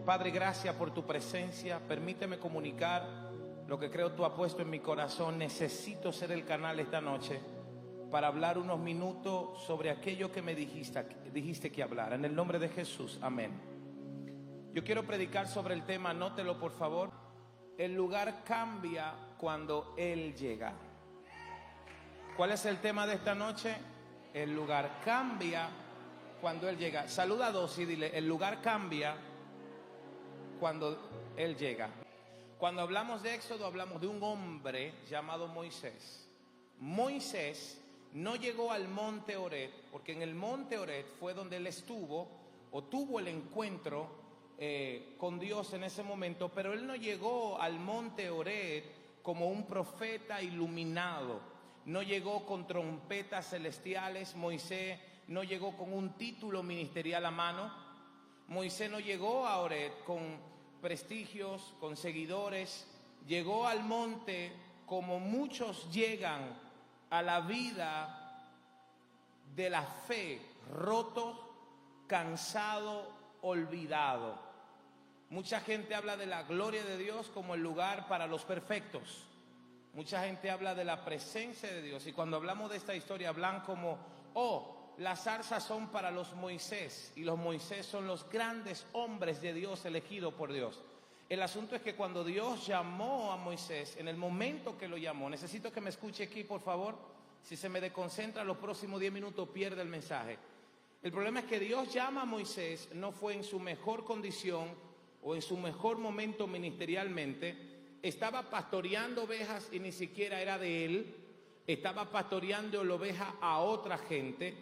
Padre, gracias por tu presencia. Permíteme comunicar lo que creo tú has puesto en mi corazón. Necesito ser el canal esta noche para hablar unos minutos sobre aquello que me dijiste que hablara. En el nombre de Jesús, amén. Yo quiero predicar sobre el tema, anótelo por favor. El lugar cambia cuando Él llega. ¿Cuál es el tema de esta noche? El lugar cambia cuando Él llega. Saluda a dos y dile, el lugar cambia cuando Él llega. Cuando hablamos de Éxodo, hablamos de un hombre llamado Moisés. Moisés no llegó al monte Horeb, porque en el monte Horeb fue donde él estuvo o tuvo el encuentro con Dios en ese momento, pero él no llegó al monte Horeb como un profeta iluminado, no llegó con trompetas celestiales. Moisés no llegó con un título ministerial a mano. Moisés no llegó a Horeb con prestigios, con seguidores. Llegó al monte como muchos llegan a la vida de la fe, roto, cansado, olvidado. Mucha gente habla de la gloria de Dios como el lugar para los perfectos. Mucha gente habla de la presencia de Dios, y cuando hablamos de esta historia hablan como, las zarzas son para los Moisés, y los Moisés son los grandes hombres de Dios elegidos por Dios. El asunto es que cuando Dios llamó a Moisés, en el momento que lo llamó, necesito que me escuche aquí por favor, si se me desconcentra los próximos 10 minutos pierde el mensaje. El problema es que Dios llama a Moisés, no fue en su mejor condición o en su mejor momento ministerialmente. Estaba pastoreando ovejas y ni siquiera era de él. Estaba pastoreando la oveja a otra gente,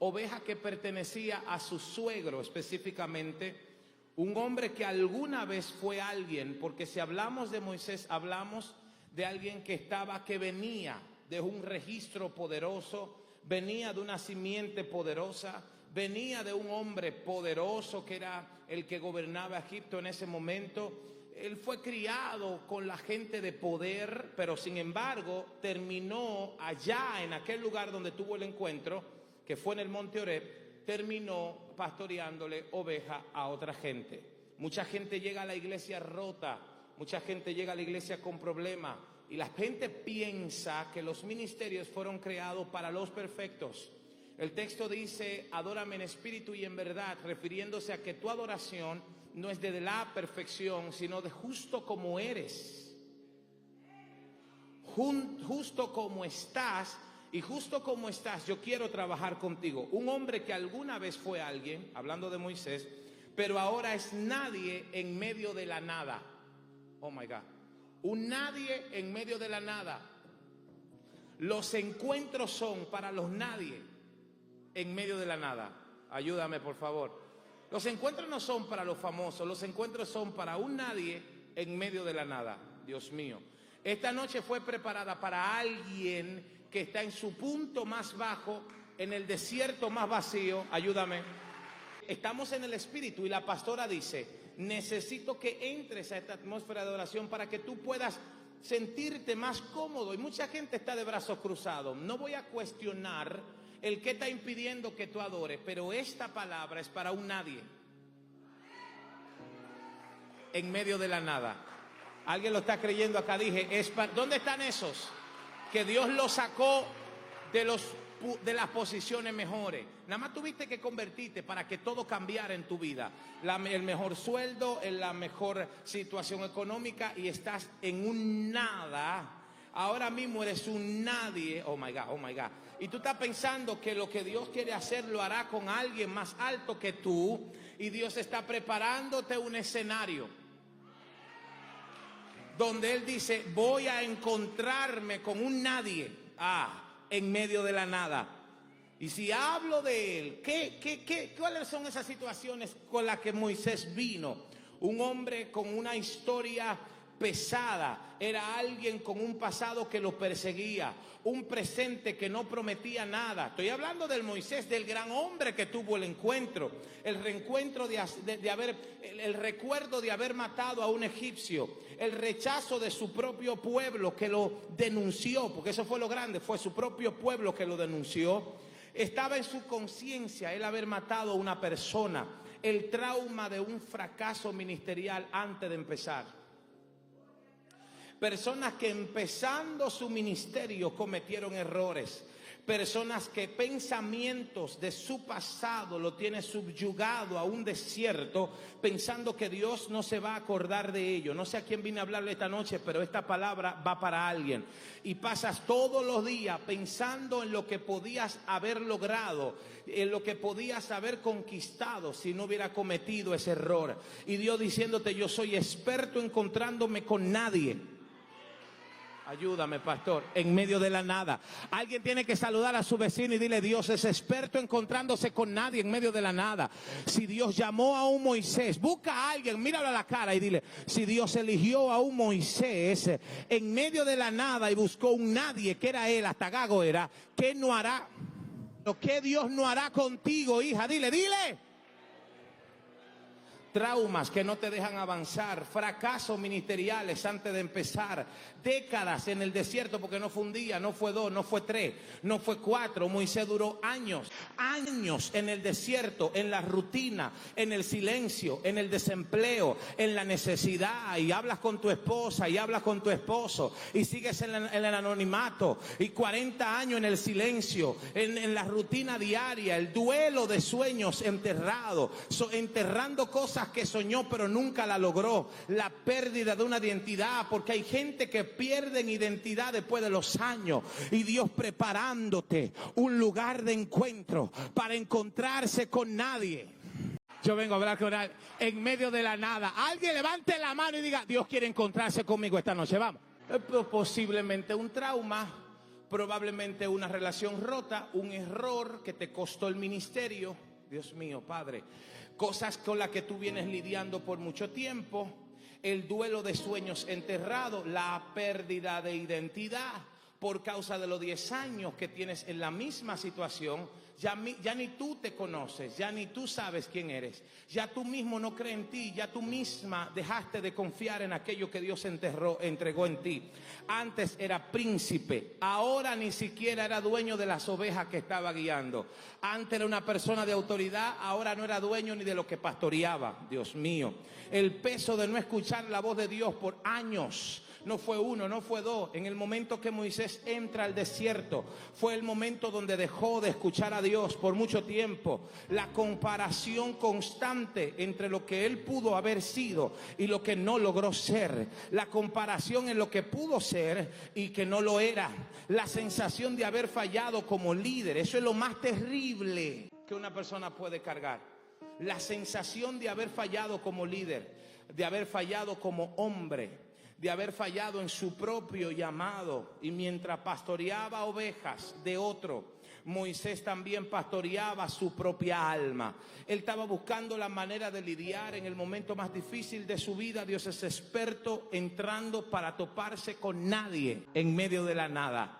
oveja que pertenecía a su suegro específicamente, un hombre que alguna vez fue alguien, porque si hablamos de Moisés, hablamos de alguien que venía de un registro poderoso, venía de una simiente poderosa, venía de un hombre poderoso que era el que gobernaba Egipto en ese momento. Él fue criado con la gente de poder, pero sin embargo terminó allá en aquel lugar donde tuvo el encuentro, que fue en el monte Horeb, terminó pastoreándole oveja a otra gente. Mucha gente llega a la iglesia rota, mucha gente llega a la iglesia con problemas, y la gente piensa que los ministerios fueron creados para los perfectos. El texto dice, adórame en espíritu y en verdad, refiriéndose a que tu adoración no es de la perfección, sino de justo como eres, justo como estás. Y justo como estás, yo quiero trabajar contigo. Un hombre que alguna vez fue alguien, hablando de Moisés, pero ahora es nadie en medio de la nada. Oh my God. Un nadie en medio de la nada. Los encuentros son para los nadie en medio de la nada. Ayúdame por favor. Los encuentros no son para los famosos, los encuentros son para un nadie en medio de la nada. Dios mío. Esta noche fue preparada para alguien que está en su punto más bajo, en el desierto más vacío. Ayúdame. Estamos en el espíritu y la pastora dice, necesito que entres a esta atmósfera de oración para que tú puedas sentirte más cómodo. Y mucha gente está de brazos cruzados. No voy a cuestionar el que está impidiendo que tú adores, pero esta palabra es para un nadie en medio de la nada. ¿Alguien lo está creyendo acá? Dije, ¿dónde están esos que Dios los sacó de las posiciones mejores? Nada más tuviste que convertirte para que todo cambiara en tu vida. El mejor sueldo, en la mejor situación económica, y estás en un nada. Ahora mismo eres un nadie. Oh my God, oh my God. Y tú estás pensando que lo que Dios quiere hacer lo hará con alguien más alto que tú. Y Dios está preparándote un escenario donde Él dice, voy a encontrarme con un nadie en medio de la nada. Y si hablo de Él, ¿cuáles son esas situaciones con las que Moisés vino? Un hombre con una historia pesada, era alguien con un pasado que lo perseguía, un presente que no prometía nada. Estoy hablando del Moisés, del gran hombre que tuvo el encuentro, el reencuentro el recuerdo de haber matado a un egipcio, el rechazo de su propio pueblo que lo denunció, porque eso fue lo grande, fue su propio pueblo que lo denunció. Estaba en su conciencia el haber matado a una persona. el trauma de un fracaso ministerial antes de empezar. Personas que empezando su ministerio cometieron errores. Personas que pensamientos de su pasado lo tienen subyugado a un desierto, pensando que Dios no se va a acordar de ello. No sé a quién vine a hablarle esta noche, pero esta palabra va para alguien. Y pasas todos los días pensando en lo que podías haber logrado, en lo que podías haber conquistado si no hubiera cometido ese error. Y Dios diciéndote: yo soy experto encontrándome con nadie. Ayúdame, pastor, en medio de la nada. Alguien tiene que saludar a su vecino y dile: Dios es experto encontrándose con nadie en medio de la nada. Si Dios llamó a un Moisés, busca a alguien, míralo a la cara y dile: si Dios eligió a un Moisés en medio de la nada y buscó un nadie, que era él, hasta gago era, ¿qué no hará? Lo que Dios no hará contigo, hija, dile. Traumas que no te dejan avanzar, fracasos ministeriales antes de empezar, décadas en el desierto, porque no fue un día, no fue 2, no fue 3, no fue 4. Moisés duró años en el desierto, en la rutina, en el silencio, en el desempleo, en la necesidad. Y hablas con tu esposa y hablas con tu esposo y sigues en el anonimato, y 40 años en el silencio, en la rutina diaria, el duelo de sueños enterrado, enterrando cosas que soñó pero nunca la logró, la pérdida de una identidad, porque hay gente que pierden identidad después de los años, y Dios preparándote un lugar de encuentro para encontrarse con nadie. Yo vengo a hablar con alguien en medio de la nada. Alguien levante la mano y diga: Dios quiere encontrarse conmigo esta noche, vamos. Posiblemente un trauma, probablemente una relación rota, un error que te costó el ministerio. Dios mío, Padre, cosas con las que tú vienes lidiando por mucho tiempo, el duelo de sueños enterrados, la pérdida de identidad por causa de los 10 años que tienes en la misma situación. Ya ni tú te conoces, ya ni tú sabes quién eres, ya tú mismo no crees en ti, ya tú misma dejaste de confiar en aquello que Dios entregó en ti. Antes era príncipe, ahora ni siquiera era dueño de las ovejas que estaba guiando. Antes era una persona de autoridad, ahora no era dueño ni de lo que pastoreaba. Dios mío, el peso de no escuchar la voz de Dios por años. No fue 1, no fue 2. En el momento que Moisés entra al desierto, fue el momento donde dejó de escuchar a Dios por mucho tiempo. La comparación constante entre lo que él pudo haber sido y lo que no logró ser. La comparación en lo que pudo ser y que no lo era. La sensación de haber fallado como líder. Eso es lo más terrible que una persona puede cargar. La sensación de haber fallado como líder, de haber fallado como hombre, de haber fallado en su propio llamado. Y mientras pastoreaba ovejas de otro, Moisés también pastoreaba su propia alma. Él estaba buscando la manera de lidiar en el momento más difícil de su vida. Dios es experto entrando para toparse con nadie en medio de la nada.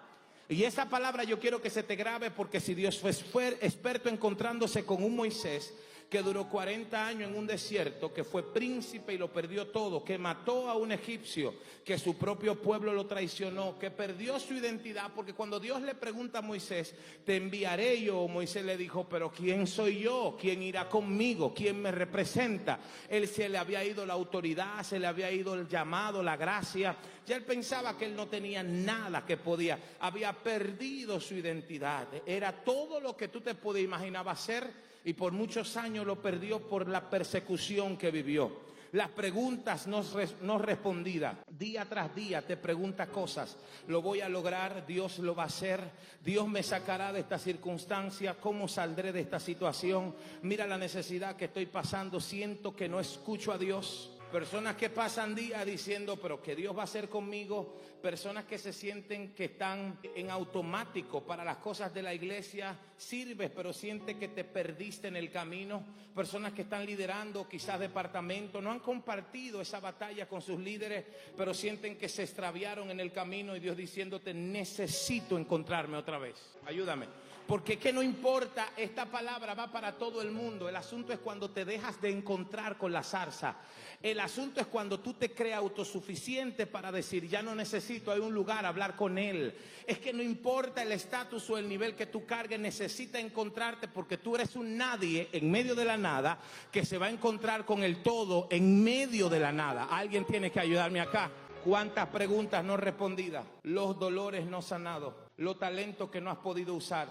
Y esa palabra yo quiero que se te grabe, porque si Dios fue experto encontrándose con un Moisés que duró 40 años en un desierto, que fue príncipe y lo perdió todo, que mató a un egipcio, que su propio pueblo lo traicionó, que perdió su identidad, porque cuando Dios le pregunta a Moisés: te enviaré yo, Moisés le dijo: pero ¿quién soy yo? ¿Quién irá conmigo? ¿Quién me representa? Él se le había ido la autoridad, se le había ido el llamado, la gracia. Ya él pensaba que él no tenía nada que podía, había perdido su identidad. Era todo lo que tú te podías imaginar ser, y por muchos años lo perdió por la persecución que vivió. Las preguntas no respondidas. Día tras día te preguntas cosas. ¿Lo voy a lograr? ¿Dios lo va a hacer? ¿Dios me sacará de esta circunstancia? ¿Cómo saldré de esta situación? Mira la necesidad que estoy pasando. Siento que no escucho a Dios. Personas que pasan días diciendo: pero ¿qué Dios va a hacer conmigo? Personas que se sienten que están en automático para las cosas de la iglesia. Sirves, pero sientes que te perdiste en el camino. Personas que están liderando quizás departamentos, no han compartido esa batalla con sus líderes, pero sienten que se extraviaron en el camino, y Dios diciéndote: necesito encontrarme otra vez. Ayúdame. Porque que no importa, esta palabra va para todo el mundo. El asunto es cuando te dejas de encontrar con la zarza. El asunto es cuando tú te creas autosuficiente para decir, ya no necesito, hay un lugar, hablar con Él. Es que no importa el estatus o el nivel que tú cargues, necesita encontrarte porque tú eres un nadie en medio de la nada que se va a encontrar con el todo en medio de la nada. Alguien tiene que ayudarme acá. ¿Cuántas preguntas no respondidas? Los dolores no sanados, los talentos que no has podido usar,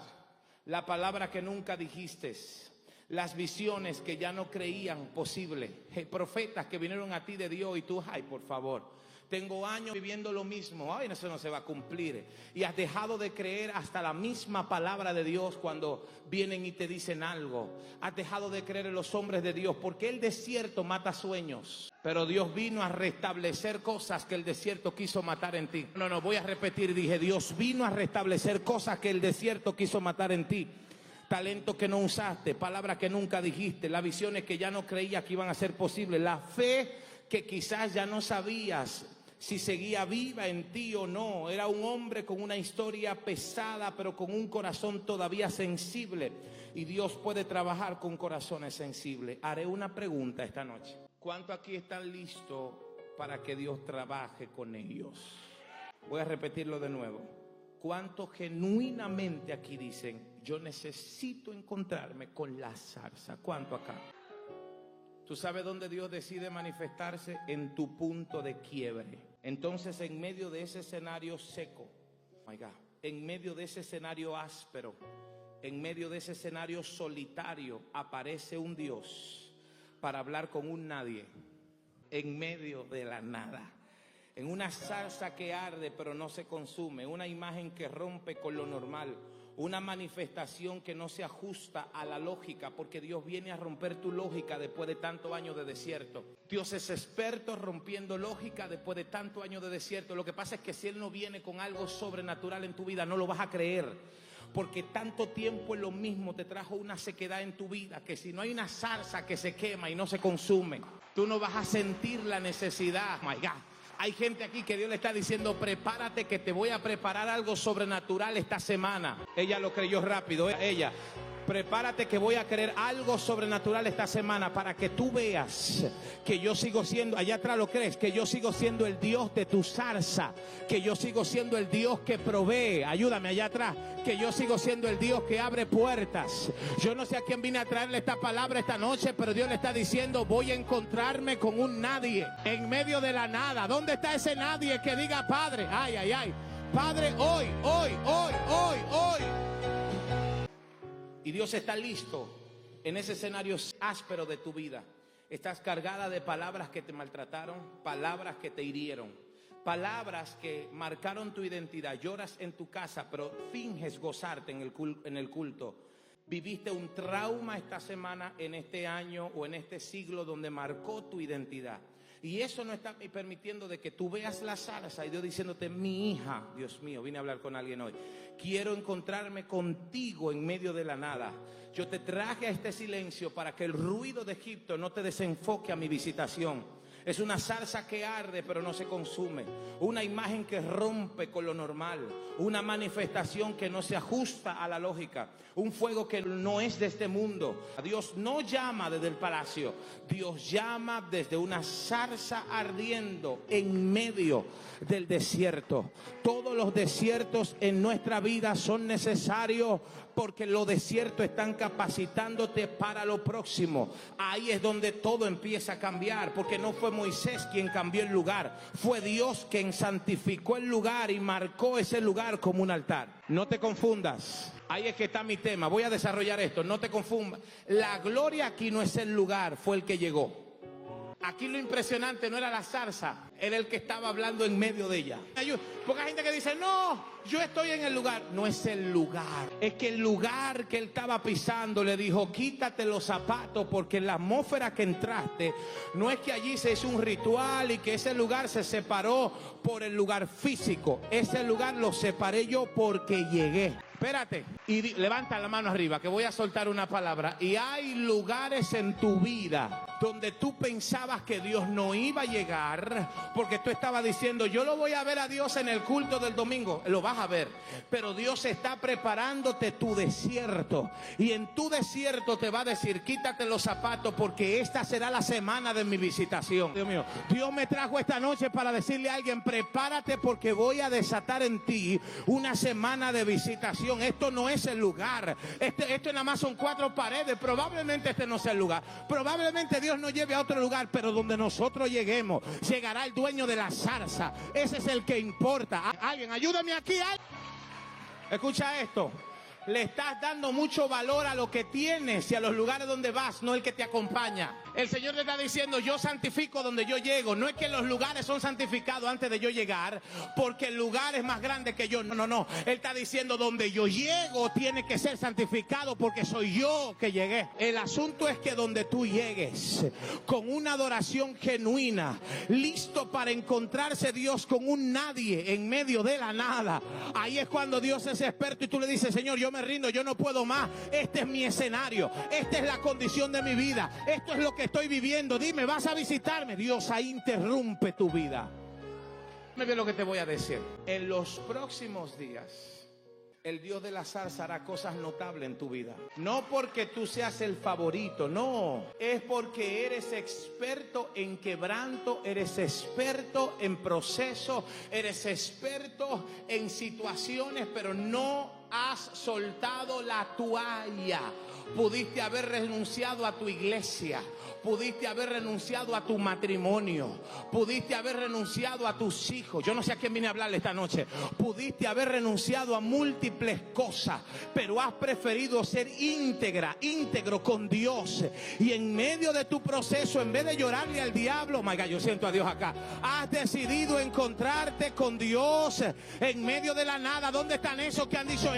la palabra que nunca dijiste, las visiones que ya no creían posible, profetas que vinieron a ti de Dios y tú, ay, por favor, tengo años viviendo lo mismo, ay, eso no se va a cumplir. Y has dejado de creer hasta la misma palabra de Dios cuando vienen y te dicen algo. Has dejado de creer en los hombres de Dios porque el desierto mata sueños. Pero Dios vino a restablecer cosas que el desierto quiso matar en ti. No, voy a repetir, dije, Dios vino a restablecer cosas que el desierto quiso matar en ti. Talento que no usaste, palabras que nunca dijiste, las visiones que ya no creías que iban a ser posibles, la fe que quizás ya no sabías si seguía viva en ti o no. Era un hombre con una historia pesada, pero con un corazón todavía sensible. Y Dios puede trabajar con corazones sensibles. Haré una pregunta esta noche. ¿Cuántos aquí están listos para que Dios trabaje con ellos? Voy a repetirlo de nuevo. ¿Cuántos genuinamente aquí dicen, yo necesito encontrarme con la zarza? ¿Cuánto acá? ¿Tú sabes dónde Dios decide manifestarse? En tu punto de quiebre. Entonces, en medio de ese escenario seco, oh my God, en medio de ese escenario áspero, en medio de ese escenario solitario, aparece un Dios para hablar con un nadie, en medio de la nada. En una zarza que arde pero no se consume, una imagen que rompe con lo normal, una manifestación que no se ajusta a la lógica, porque Dios viene a romper tu lógica después de tantos años de desierto. Dios es experto rompiendo lógica después de tantos años de desierto. Lo que pasa es que si Él no viene con algo sobrenatural en tu vida, no lo vas a creer. Porque tanto tiempo en lo mismo te trajo una sequedad en tu vida, que si no hay una zarza que se quema y no se consume, tú no vas a sentir la necesidad. Oh my God. Hay gente aquí que Dios le está diciendo, prepárate que te voy a preparar algo sobrenatural esta semana. Ella lo creyó rápido, ella. Prepárate que voy a creer algo sobrenatural esta semana para que tú veas que yo sigo siendo, allá atrás lo crees, que yo sigo siendo el Dios de tu zarza, que yo sigo siendo el Dios que provee, ayúdame allá atrás, que yo sigo siendo el Dios que abre puertas. Yo no sé a quién vine a traerle esta palabra esta noche, pero Dios le está diciendo, voy a encontrarme con un nadie en medio de la nada. ¿Dónde está ese nadie que diga, Padre, ay, ay, ay, Padre, hoy? Y Dios está listo en ese escenario áspero de tu vida. Estás cargada de palabras que te maltrataron, palabras que te hirieron, palabras que marcaron tu identidad. Lloras en tu casa, pero finges gozarte en el culto. Viviste un trauma esta semana, en este año o en este siglo donde marcó tu identidad. Y eso no está permitiendo de que tú veas la zarza y Dios diciéndote, mi hija, Dios mío, vine a hablar con alguien hoy. Quiero encontrarme contigo en medio de la nada. Yo te traje a este silencio para que el ruido de Egipto no te desenfoque a mi visitación. Es una zarza que arde pero no se consume. Una imagen que rompe con lo normal. Una manifestación que no se ajusta a la lógica. Un fuego que no es de este mundo. Dios no llama desde el palacio. Dios llama desde una zarza ardiendo en medio del desierto. Todos los desiertos en nuestra vida son necesarios porque los desiertos están capacitándote para lo próximo. Ahí es donde todo empieza a cambiar, porque no fue Moisés quien cambió el lugar, fue Dios quien santificó el lugar y marcó ese lugar como un altar. No te confundas, ahí es que está mi tema, voy a desarrollar esto, no te confundas. La gloria aquí no es el lugar, fue el que llegó. Aquí lo impresionante no era la zarza, era el que estaba hablando en medio de ella. Porque hay gente que dice, no, yo estoy en el lugar. No es el lugar, es que el lugar que él estaba pisando le dijo, quítate los zapatos, porque en la atmósfera que entraste, no es que allí se hizo un ritual y que ese lugar se separó por el lugar físico. Ese lugar lo separé yo porque llegué. Espérate. Y levanta la mano arriba que voy a soltar una palabra. Y hay lugares en tu vida donde tú pensabas que Dios no iba a llegar, porque tú estabas diciendo, yo lo voy a ver a Dios en el culto del domingo. Lo vas a ver, pero Dios está preparándote tu desierto, y en tu desierto te va a decir, quítate los zapatos, porque esta será la semana de mi visitación. Dios mío, Dios me trajo esta noche para decirle a alguien, prepárate, porque voy a desatar en ti una semana de visitación. Esto no es el lugar, esto nada más son 4 paredes. Probablemente este no sea el lugar, probablemente Dios nos lleve a otro lugar, pero donde nosotros lleguemos, llegará el dueño de la zarza. Ese es el que importa. Alguien, ayúdame aquí. Escucha esto. Le estás dando mucho valor a lo que tienes y a los lugares donde vas, no el que te acompaña. El Señor te está diciendo, yo santifico donde yo llego. No es que los lugares son santificados antes de yo llegar, porque el lugar es más grande que yo. No. Él está diciendo, donde yo llego tiene que ser santificado, porque soy yo que llegué. El asunto es que donde tú llegues con una adoración genuina, listo para encontrarse Dios con un nadie en medio de la nada, ahí es cuando Dios es experto y tú le dices, Señor, yo me rindo, yo no puedo más. Este es mi escenario, esta es la condición de mi vida, esto es lo que estoy viviendo. Dime, ¿vas a visitarme? Dios ahí interrumpe tu vida. Me ve lo que te voy a decir. En los próximos días, el Dios de la zarza hará cosas notables en tu vida. No porque tú seas el favorito, no. Es porque eres experto en quebranto, eres experto en proceso, eres experto en situaciones, pero no has soltado la toalla. Pudiste haber renunciado a tu iglesia, pudiste haber renunciado a tu matrimonio, pudiste haber renunciado a tus hijos. Yo no sé a quién vine a hablarle esta noche. Pudiste haber renunciado a múltiples cosas, pero has preferido ser íntegro con Dios. Y en medio de tu proceso, en vez de llorarle al diablo, my God, yo siento a Dios acá, has decidido encontrarte con Dios en medio de la nada. ¿Dónde están esos que han dicho,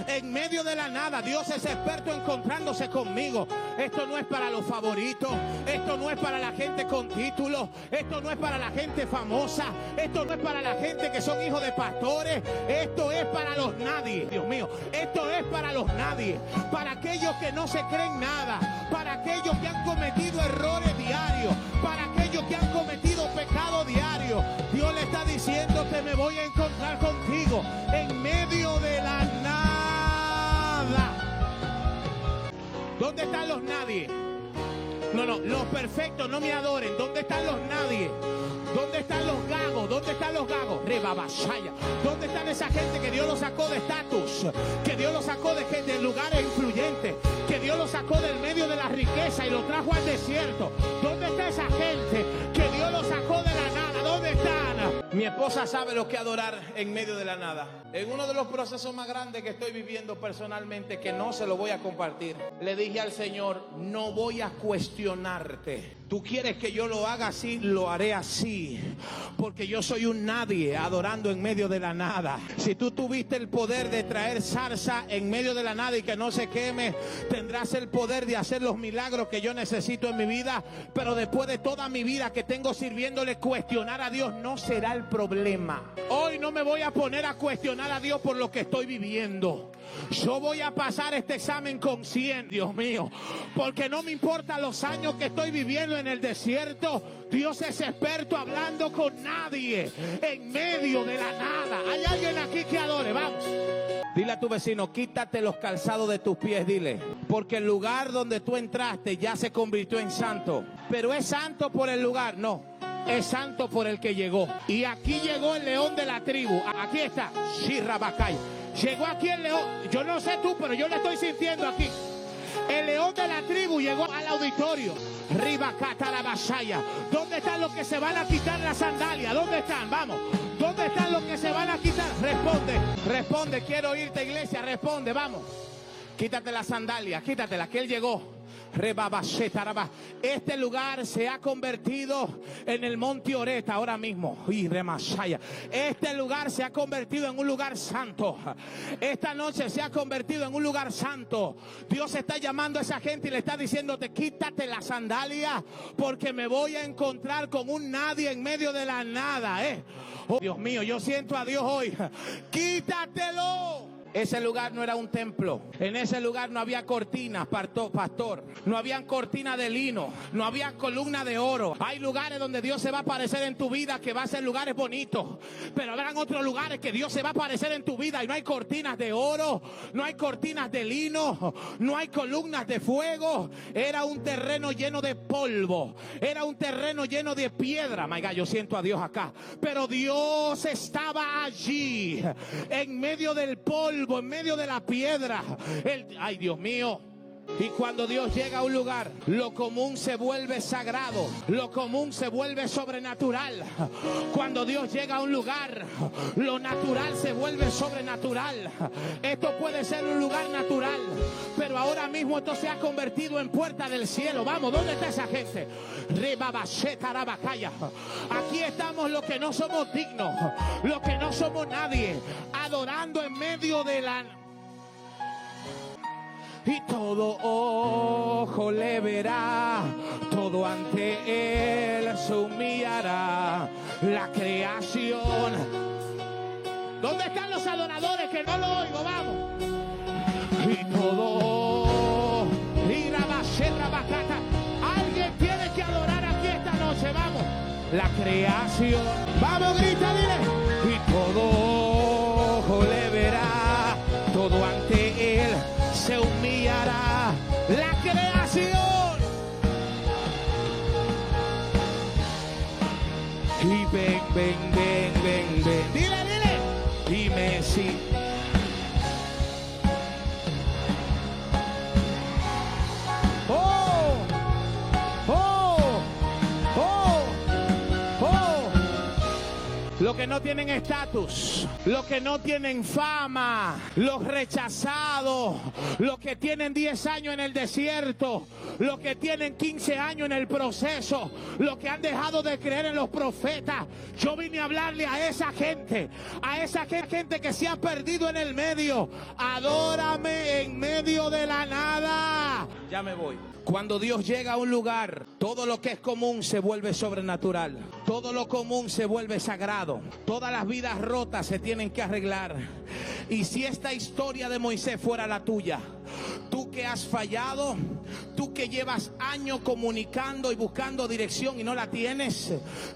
en medio de la nada, Dios es experto encontrándose conmigo? Esto no es para los favoritos, esto no es para la gente con título, esto no es para la gente famosa, esto no es para la gente que son hijos de pastores, esto es para los nadie. Dios mío, esto es para los nadie, para aquellos que no se creen nada, para aquellos que han cometido errores diarios, para aquellos que han cometido pecado diario. Dios le está diciendo que me voy a encontrar contigo en medio de la nada. ¿Dónde están los nadie? No, los perfectos no me adoren. ¿Dónde están los nadie? ¿Dónde están los gagos? ¿Dónde están los gagos? Rebabashaya. ¿Dónde están esa gente que Dios los sacó de estatus? Que Dios los sacó de lugares influyentes. Que Dios los sacó del medio de la riqueza y los trajo al desierto. ¿Dónde está esa gente que Dios los sacó de la nada? ¿Dónde están? Mi esposa sabe lo que adorar en medio de la nada. En uno de los procesos más grandes que estoy viviendo personalmente, que no se lo voy a compartir, le dije al Señor, no voy a cuestionarte. Tú quieres que yo lo haga así, lo haré así, porque yo soy un nadie adorando en medio de la nada. Si tú tuviste el poder de traer zarza en medio de la nada y que no se queme, tendrás el poder de hacer los milagros que yo necesito en mi vida. Pero después de toda mi vida que tengo sirviéndole, cuestionar a Dios no será el problema. Hoy no me voy a poner a cuestionar a Dios por lo que estoy viviendo. Yo voy a pasar este examen con 100, Dios mío, porque no me importa los años que estoy viviendo en el desierto. Dios es experto hablando con nadie en medio de la nada. Hay alguien aquí que adore, vamos. Dile a tu vecino, quítate los calzados de tus pies, dile, porque el lugar donde tú entraste ya se convirtió en santo. Pero ¿es santo por el lugar? No, es santo por el que llegó. Y aquí llegó el león de la tribu. Aquí está, Shirabakay. Llegó aquí el león. Yo no sé tú, pero yo lo estoy sintiendo aquí. El león de la tribu llegó al auditorio. Ribacatarabashaya. ¿Dónde están los que se van a quitar la sandalia? ¿Dónde están? Vamos. ¿Dónde están los que se van a quitar? Responde. Quiero irte, iglesia. Responde, vamos. Quítate la sandalia, quítatela, que él llegó. Este lugar se ha convertido en el monte Oreta ahora mismo. Este lugar se ha convertido en un lugar santo. Esta noche se ha convertido en un lugar santo. Dios está llamando a esa gente y le está diciéndote, quítate la sandalia, porque me voy a encontrar con un nadie en medio de la nada. Oh, Dios mío, yo siento a Dios hoy. Quítatelo. Ese lugar no era un templo. En ese lugar no había cortinas, pastor. No habían cortinas de lino. No había columna de oro. Hay lugares donde Dios se va a aparecer en tu vida que va a ser lugares bonitos. Pero habrán otros lugares que Dios se va a aparecer en tu vida y no hay cortinas de oro. No hay cortinas de lino. No hay columnas de fuego. Era un terreno lleno de polvo. Era un terreno lleno de piedra. My God, yo siento a Dios acá. Pero Dios estaba allí. En medio del polvo. En medio de la piedra. Ay, Dios mío. Y cuando Dios llega a un lugar, lo común se vuelve sagrado, lo común se vuelve sobrenatural. Cuando Dios llega a un lugar, lo natural se vuelve sobrenatural. Esto puede ser un lugar natural, pero ahora mismo esto se ha convertido en puerta del cielo. Vamos, ¿dónde está esa gente? Aquí estamos los que no somos dignos, los que no somos nadie, adorando en medio de la... Y todo ojo le verá, todo ante él se humillará, la creación. ¿Dónde están los adoradores que no lo oigo? Vamos. Y todo, y la bacheta bacata. Alguien tiene que adorar aquí esta noche, vamos. La creación. Vamos, grita, dile. Y todo ojo le verá, todo ante él se humillará, la creación. Y ven, ven, ven, ven, ven. Dile, dile. Y Messi. Oh, oh, oh, oh. Los que no tienen estatus, los que no tienen fama, los rechazados, los que tienen 10 años en el desierto, los que tienen 15 años en el proceso, los que han dejado de creer en los profetas. Yo vine a hablarle a esa gente que se ha perdido en el medio. Adórame en medio de la nada. Ya me voy. Cuando Dios llega a un lugar, todo lo que es común se vuelve sobrenatural. Todo lo común se vuelve sagrado. Todas las vidas rotas se tienen que arreglar. Y si esta historia de Moisés fuera la tuya, tú que has fallado, tú que llevas años comunicando y buscando dirección y no la tienes,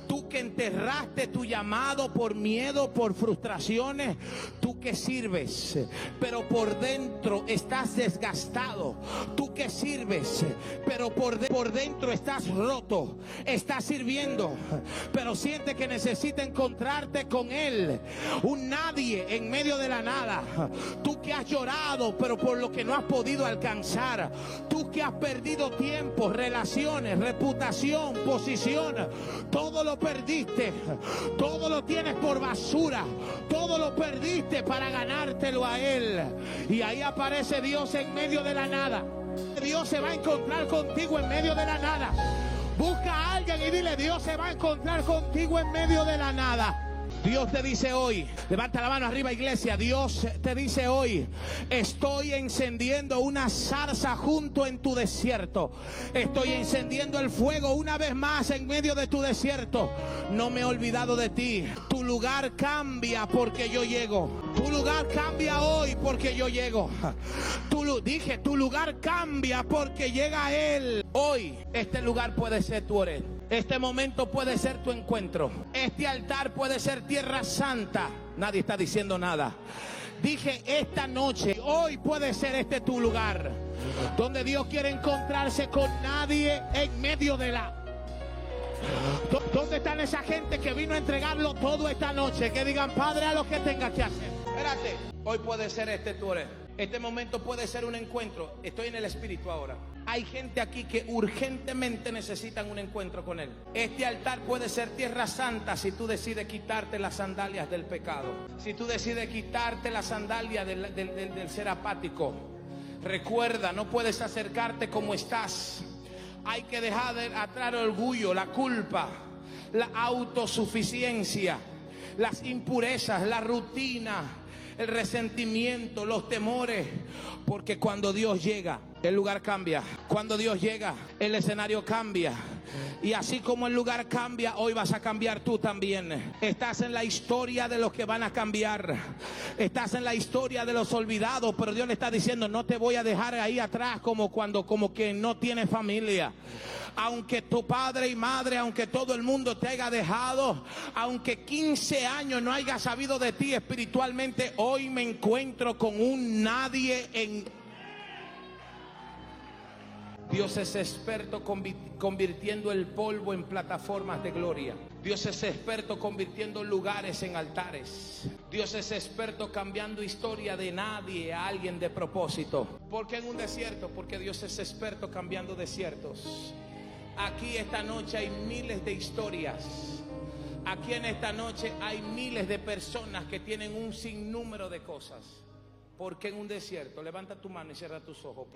tú que enterraste tu llamado por miedo, por frustraciones, tú que sirves, pero por dentro estás desgastado, tú que sirves, pero por dentro estás roto, estás sirviendo, pero sientes que necesitas encontrarte con Él, un nadie en medio de la nada, tú que has llorado, pero por lo que no has podido alcanzar, tú que has perdido tiempo, relaciones, reputación, posición, todo lo perdiste, todo lo tienes por basura, todo lo perdiste para ganártelo a Él. Y ahí aparece Dios en medio de la nada. Dios se va a encontrar contigo en medio de la nada. Busca a alguien y dile: Dios se va a encontrar contigo en medio de la nada. Dios te dice hoy, levanta la mano arriba, iglesia. Dios te dice hoy: estoy encendiendo una zarza junto en tu desierto. Estoy encendiendo el fuego una vez más en medio de tu desierto. No me he olvidado de ti. Tu lugar cambia porque yo llego. Tu lugar cambia hoy porque yo llego. Tu lugar cambia porque llega Él. Hoy este lugar puede ser tu Oreb. Este momento puede ser tu encuentro. Este altar puede ser tierra santa. Nadie está diciendo nada. Dije esta noche, hoy puede ser este tu lugar, donde Dios quiere encontrarse con nadie en medio de la... ¿Dónde están esa gente que vino a entregarlo todo esta noche? Que digan: Padre, a lo que tenga que hacer. Espérate, hoy puede ser este tu Oreb. Este momento puede ser un encuentro. Estoy en el Espíritu ahora. Hay gente aquí que urgentemente necesitan un encuentro con Él. Este altar puede ser tierra santa si tú decides quitarte las sandalias del pecado. Si tú decides quitarte las sandalias del ser apático. Recuerda, no puedes acercarte como estás. Hay que dejar atrás el orgullo, la culpa, la autosuficiencia, las impurezas, la rutina, el resentimiento, los temores, porque cuando Dios llega, el lugar cambia. Cuando Dios llega, el escenario cambia. Y así como el lugar cambia, hoy vas a cambiar tú también. Estás en la historia de los que van a cambiar. Estás en la historia de los olvidados, pero Dios le está diciendo, no te voy a dejar ahí atrás como que no tienes familia. Aunque tu padre y madre, aunque todo el mundo te haya dejado, aunque 15 años no haya sabido de ti espiritualmente, hoy me encuentro con un nadie en... Dios es experto convirtiendo el polvo en plataformas de gloria. Dios es experto convirtiendo lugares en altares. Dios es experto cambiando historia de nadie a alguien de propósito. ¿Por qué en un desierto? Porque Dios es experto cambiando desiertos. Aquí esta noche hay miles de historias. Aquí en esta noche hay miles de personas que tienen un sinnúmero de cosas. ¿Por qué en un desierto? Levanta tu mano y cierra tus ojos.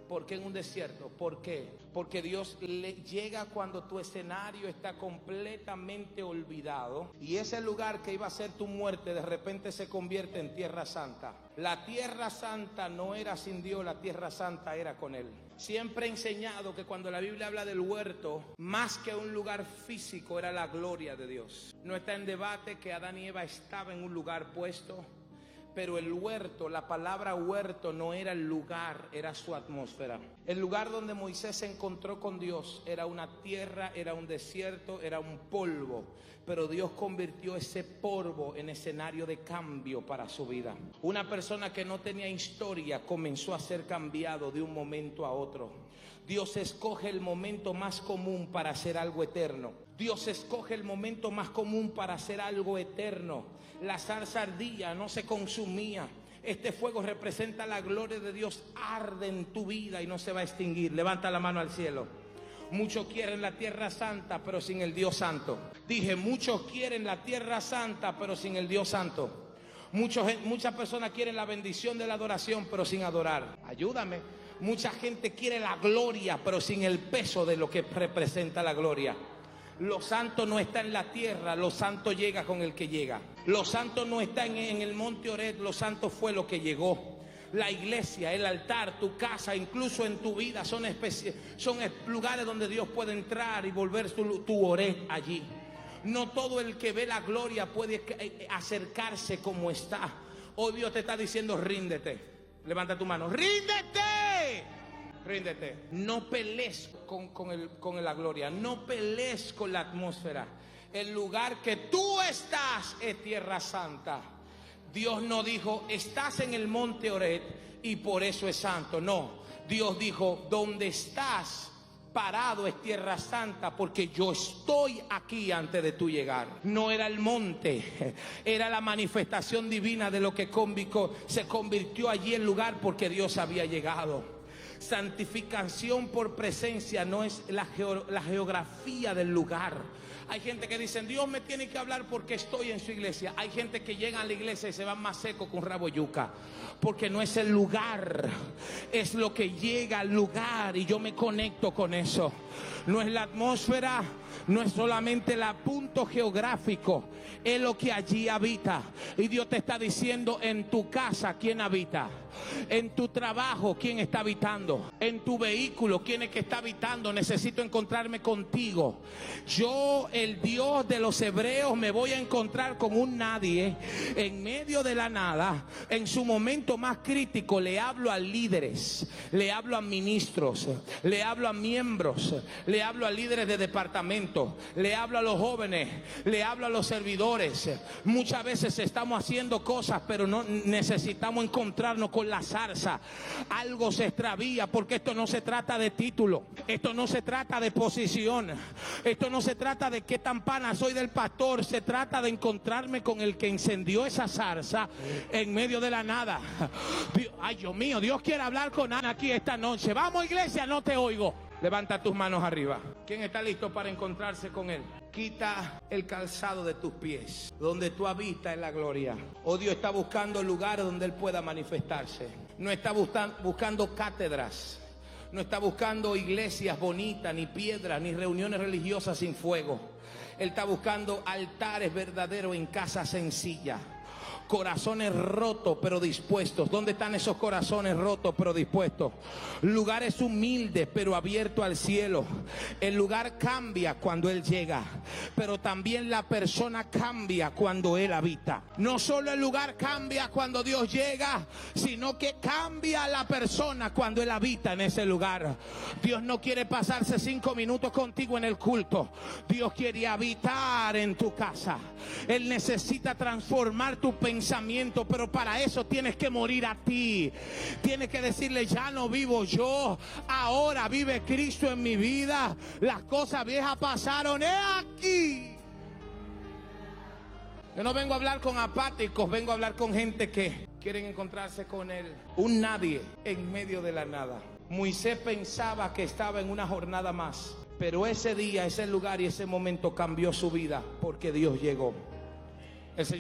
¿Por qué en un desierto? ¿Por qué? Porque Dios llega cuando tu escenario está completamente olvidado. Y ese lugar que iba a ser tu muerte de repente se convierte en tierra santa. La tierra santa no era sin Dios, la tierra santa era con Él. Siempre he enseñado que cuando la Biblia habla del huerto, más que un lugar físico, era la gloria de Dios. No está en debate que Adán y Eva estaban en un lugar puesto. Pero el huerto, la palabra huerto no era el lugar, era su atmósfera. El lugar donde Moisés se encontró con Dios era una tierra, era un desierto, era un polvo. Pero Dios convirtió ese polvo en escenario de cambio para su vida. Una persona que no tenía historia comenzó a ser cambiado de un momento a otro. Dios escoge el momento más común para hacer algo eterno. Dios escoge el momento más común para hacer algo eterno. La zarza ardía, no se consumía. Este fuego representa la gloria de Dios, arde en tu vida y no se va a extinguir. Levanta la mano al cielo. Muchos quieren la tierra santa, pero sin el Dios santo. Dije, muchos quieren la tierra santa, pero sin el Dios santo. Muchas personas quieren la bendición de la adoración, pero sin adorar. Ayúdame. Mucha gente quiere la gloria, pero sin el peso de lo que representa la gloria. Lo santo no está en la tierra, lo santo llega con el que llega. Lo santo no está en el monte Oreb, lo santo fue lo que llegó. La iglesia, el altar, tu casa, incluso en tu vida son lugares donde Dios puede entrar y volver tu Oreb allí. No todo el que ve la gloria puede acercarse como está. Hoy Dios te está diciendo, ríndete. Levanta tu mano, ríndete. Ríndete. No pelees con la gloria. No pelees con la atmósfera. El lugar que tú estás es tierra santa. Dios no dijo, estás en el monte Oreb y por eso es santo. No, Dios dijo, donde estás parado es tierra santa porque yo estoy aquí antes de tu llegar. No era el monte, era la manifestación divina de lo que se convirtió allí en lugar porque Dios había llegado. Santificación por presencia no es la geografía del lugar. Hay gente que dice, Dios me tiene que hablar porque estoy en su iglesia. Hay gente que llega a la iglesia y se van más secos con rabo yuca, porque no es el lugar, es lo que llega al lugar y yo me conecto con eso. No es la atmósfera, no es solamente el punto geográfico, es lo que allí habita. Y Dios te está diciendo, en tu casa, ¿quién habita? En tu trabajo, ¿quién está habitando? En tu vehículo, ¿quién es que está habitando? Necesito encontrarme contigo. Yo, el Dios de los hebreos, me voy a encontrar con un nadie en medio de la nada. En su momento más crítico le hablo a líderes, le hablo a ministros, le hablo a miembros, le hablo a líderes de departamento, le hablo a los jóvenes, le hablo a los servidores. Muchas veces estamos haciendo cosas, pero no necesitamos encontrarnos con la zarza. Algo se extravía, porque esto no se trata de título, esto no se trata de posición, esto no se trata de qué tan pana soy del pastor. Se trata de encontrarme con el que encendió esa zarza en medio de la nada. Ay, Dios mío, Dios quiere hablar con Ana aquí esta noche. Vamos, iglesia, no te oigo. Levanta tus manos arriba. ¿Quién está listo para encontrarse con Él? Quita el calzado de tus pies. Donde tú habitas en la gloria. Oh, Dios está buscando lugares donde Él pueda manifestarse. No está buscando cátedras. No está buscando iglesias bonitas, ni piedras, ni reuniones religiosas sin fuego. Él está buscando altares verdaderos en casas sencillas. Corazones rotos pero dispuestos. ¿Dónde están esos corazones rotos pero dispuestos? Lugares humildes pero abiertos al cielo. El lugar cambia cuando Él llega, pero también la persona cambia cuando Él habita. No solo el lugar cambia cuando Dios llega, sino que cambia la persona cuando Él habita en ese lugar. Dios no quiere pasarse 5 minutos contigo en el culto. Dios quiere habitar en tu casa. Él necesita transformar tu pensamiento, pero para eso tienes que morir a ti. Tienes que decirle: ya no vivo yo, ahora vive Cristo en mi vida. Las cosas viejas pasaron, he aquí. Yo no vengo a hablar con apáticos, vengo a hablar con gente que quieren encontrarse con Él. Un nadie en medio de la nada. Moisés pensaba que estaba en una jornada más, pero ese día, ese lugar y ese momento cambió su vida porque Dios llegó.